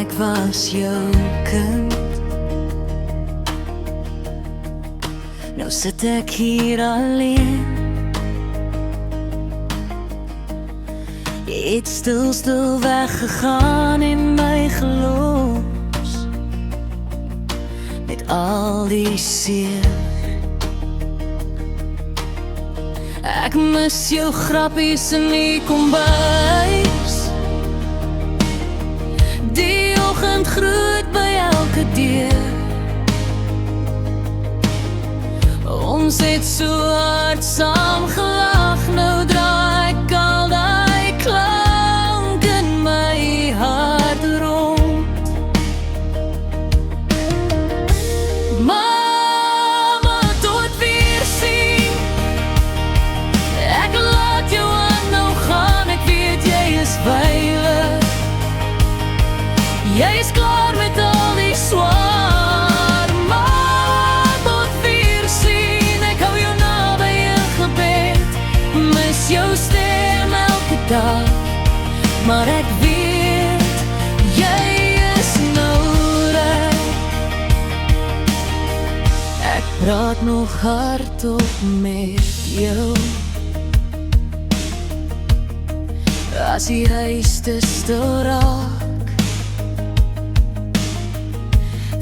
ek was jou kind. Nou sit ek hier alleen. Jy het stil weggegaan en my gelos met al die seer. Ek mis jou grappies in die kombuis, die oggendgroet by elke deur. Ons het so hard saam gelag, nou draai ek al die klank in my hart rond. Mama, tot weer sien. Ek laat jou aan nou gaan, ek weet jy is veilig. Jy is klaar met al die swaar. Mama, tot weer sien. Ek hou jou naby in gebed, mis jou stem elke dag, maar ek weet jy is nou reg. Ek praat nog hardop met jou as die huis te stil raak.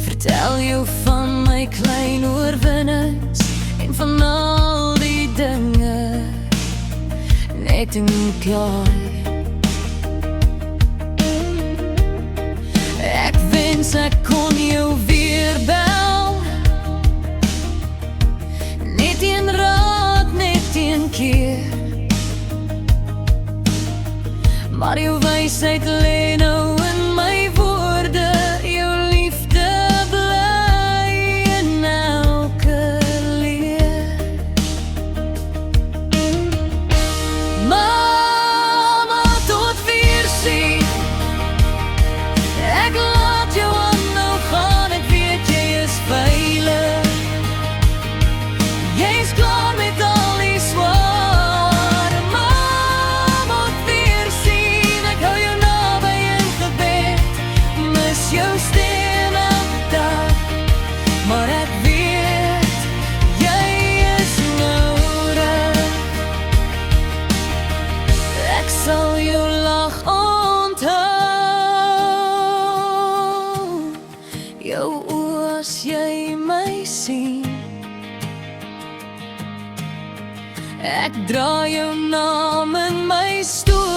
Vertel jou van my klein oorwinnings en van al die dinge net in klaar. Ek wens ek kon jou weer bel, net een raad, net een keer, maar jou wysheid lê nou in my woorde. Jou liefde bly in elke leer. Mama, tot weer sien. Ek laat jou aan nou gaan, ek weet jy is veilig. Jy is klaar met al die swaar. Mama, tot weer sien. Ek hou jou naby in gebed, mis jou stem elke dag, maar ek weet jy is nou reg. Ek sal jou lag onthou, jou oë as jy my sien. Ek dra jou naam in my stoel.